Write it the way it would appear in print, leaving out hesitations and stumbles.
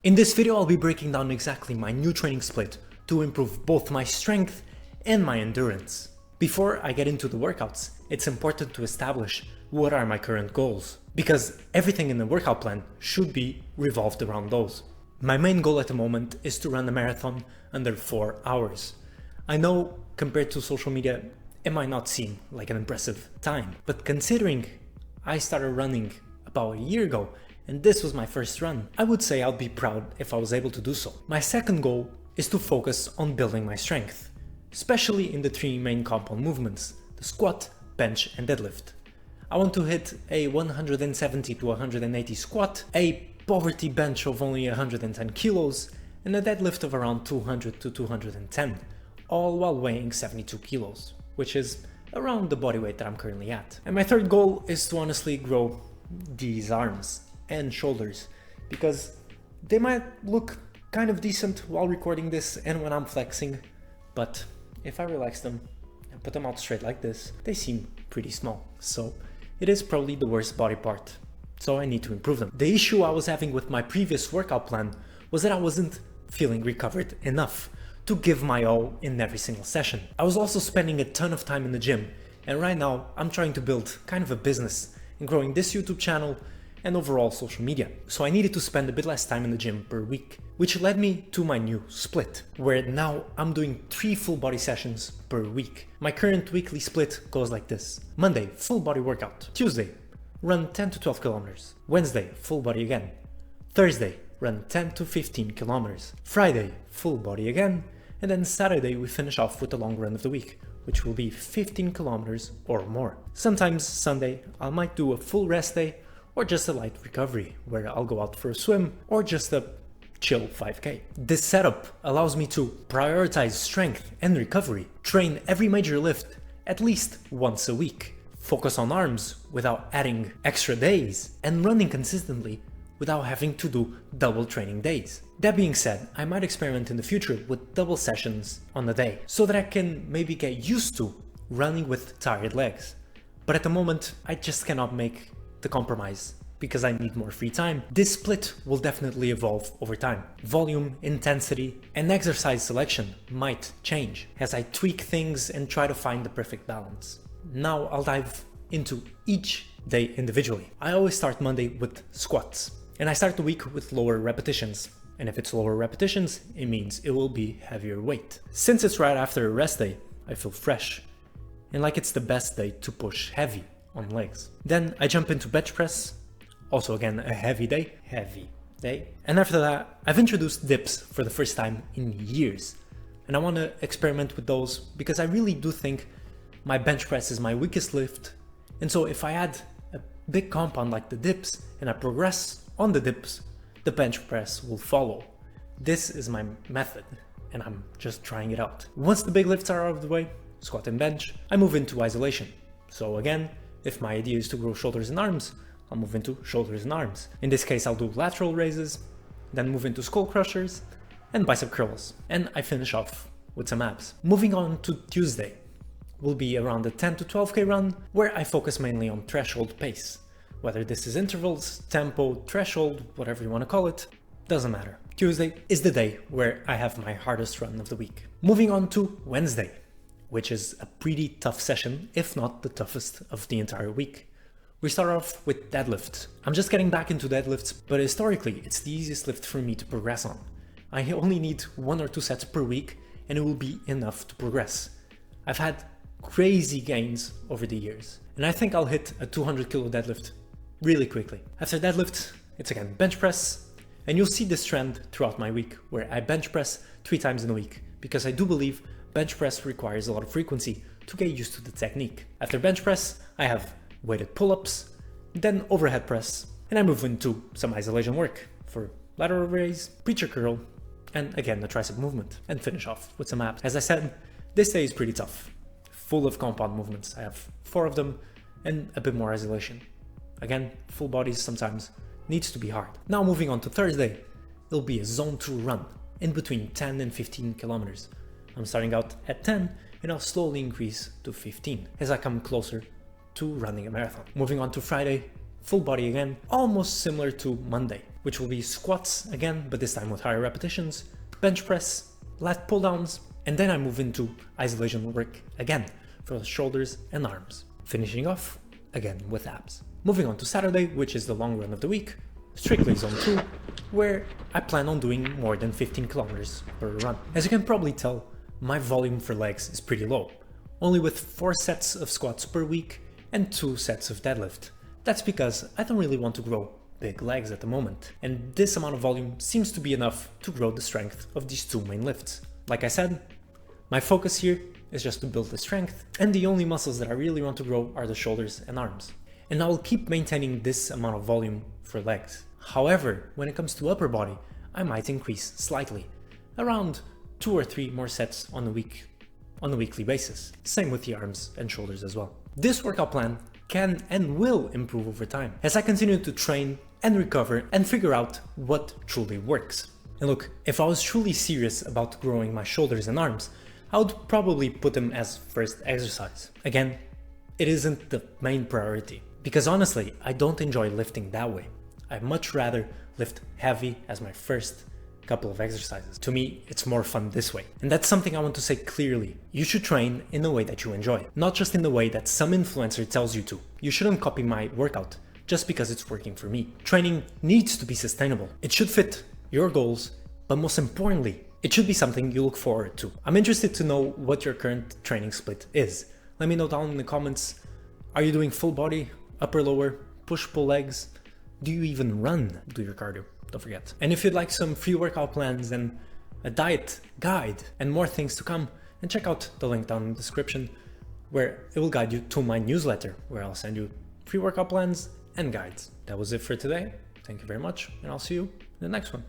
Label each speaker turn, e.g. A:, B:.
A: In this video, I'll be breaking down exactly my new training split to improve both my strength and my endurance. Before I get into the workouts, it's important to establish what are my current goals, because everything in the workout plan should be revolved around those. My main goal at the moment is to run a marathon under 4 hours. I know compared to social media, it might not seem like an impressive time, but considering I started running about a year ago and this was my first run, I would say I'd be proud if I was able to do so. My second goal is to focus on building my strength, especially in the 3 main compound movements, the squat, bench and deadlift. I want to hit a 170 to 180 squat, a poverty bench of only 110 kilos and a deadlift of around 200 to 210, all while weighing 72 kilos, which is around the body weight that I'm currently at. And my third goal is to honestly grow these arms and shoulders, because they might look kind of decent while recording this and when I'm flexing, but if I relax them and put them out straight like this, they seem pretty small. So it is probably the worst body part, so I need to improve them. The issue I was having with my previous workout plan was that I wasn't feeling recovered enough to give my all in every single session. I was also spending a ton of time in the gym, and right now I'm trying to build kind of a business in growing this YouTube channel and overall social media. So I needed to spend a bit less time in the gym per week, which led me to my new split, where now I'm doing 3 full body sessions per week. My current weekly split goes like this: Monday, full body workout. Tuesday, run 10 to 12 kilometers. Wednesday, full body again. Thursday, run 10 to 15 kilometers. Friday, full body again. And then Saturday, we finish off with the long run of the week, which will be 15 kilometers or more. Sometimes Sunday, I might do a full rest day or just a light recovery, where I'll go out for a swim or just a chill 5K. This setup allows me to prioritize strength and recovery, train every major lift at least once a week, focus on arms without adding extra days, and running consistently without having to do double training days. That being said, I might experiment in the future with double sessions on a day, so that I can maybe get used to running with tired legs. But at the moment, I just cannot make the compromise because I need more free time. This split will definitely evolve over time. Volume, intensity, and exercise selection might change as I tweak things and try to find the perfect balance. Now I'll dive into each day individually. I always start Monday with squats, and I start the week with lower repetitions. And if it's lower repetitions, it means it will be heavier weight. Since it's right after a rest day, I feel fresh and like it's the best day to push heavy on legs. Then I jump into bench press, also again a heavy day. And after that, I've introduced dips for the first time in years. And I want to experiment with those because I really do think my bench press is my weakest lift. And so if I add a big compound like the dips and I progress on the dips, the bench press will follow. This is my method and I'm just trying it out. Once the big lifts are out of the way, squat and bench, I move into isolation. So again, if my idea is to grow shoulders and arms, I'll move into shoulders and arms. In this case, I'll do lateral raises, then move into skull crushers and bicep curls. And I finish off with some abs. Moving on to Tuesday will be around a 10 to 12K run where I focus mainly on threshold pace. Whether this is intervals, tempo, threshold, whatever you want to call it, doesn't matter. Tuesday is the day where I have my hardest run of the week. Moving on to Wednesday, which is a pretty tough session, if not the toughest of the entire week. We start off with deadlifts. I'm just getting back into deadlifts, but historically, it's the easiest lift for me to progress on. I only need 1 or 2 sets per week, and it will be enough to progress. I've had crazy gains over the years, and I think I'll hit a 200 kilo deadlift really quickly. After deadlift, it's again bench press, and you'll see this trend throughout my week, where I bench press 3 times in a week, because I do believe bench press requires a lot of frequency to get used to the technique. After bench press, I have weighted pull-ups, then overhead press, and I move into some isolation work for lateral raise, preacher curl, and again the tricep movement, and finish off with some abs. As I said, this day is pretty tough, full of compound movements. I have 4 of them and a bit more isolation. Again, full bodies sometimes needs to be hard. Now moving on to Thursday, it'll be a zone 2 run in between 10 and 15 kilometers. I'm starting out at 10 and I'll slowly increase to 15 as I come closer to running a marathon. Moving on to Friday, full body again, almost similar to Monday, which will be squats again, but this time with higher repetitions, bench press, lat pull downs, and then I move into isolation work again for the shoulders and arms, finishing off again with abs. Moving on to Saturday, which is the long run of the week, strictly zone 2, where I plan on doing more than 15 kilometers per run. As you can probably tell, my volume for legs is pretty low, only with 4 sets of squats per week and 2 sets of deadlift. That's because I don't really want to grow big legs at the moment, and this amount of volume seems to be enough to grow the strength of these 2 main lifts. Like I said, my focus here is just to build the strength, and the only muscles that I really want to grow are the shoulders and arms. And I will keep maintaining this amount of volume for legs. However, when it comes to upper body, I might increase slightly, around 2 or 3 more sets on a weekly basis. Same with the arms and shoulders as well. This workout plan can and will improve over time as I continue to train and recover and figure out what truly works. And look, if I was truly serious about growing my shoulders and arms, I would probably put them as first exercise. Again, it isn't the main priority, because honestly, I don't enjoy lifting that way. I'd much rather lift heavy as my first couple of exercises. To me, it's more fun this way. And that's something I want to say clearly. You should train in the way that you enjoy, not just in the way that some influencer tells you to. You shouldn't copy my workout just because it's working for me. Training needs to be sustainable. It should fit your goals, but most importantly, it should be something you look forward to. I'm interested to know what your current training split is. Let me know down in the comments. Are you doing full body, upper, lower, push-pull legs? Do you even run? Do your cardio, don't forget. And if you'd like some free workout plans and a diet guide and more things to come, then check out the link down in the description where it will guide you to my newsletter, where I'll send you free workout plans and guides. That was it for today. Thank you very much, and I'll see you in the next one.